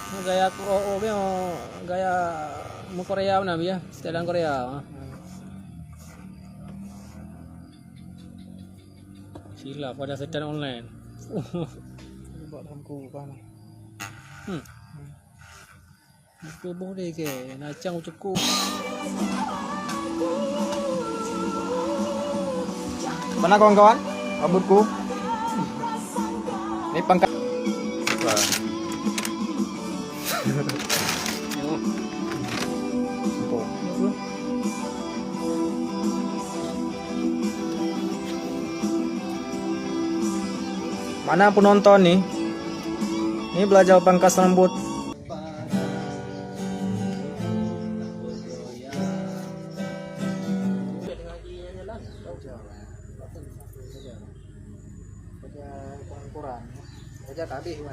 Gaya oh, gaya mo Korea na biya, setelan Korea. Sila pada setel online. Buat hamku kan. Itu boleh ke? Nacang cukup. Mana kawan-kawan? Rambutku. Ini pangkat. Mana penonton nih? Ini belajar pangkas rambut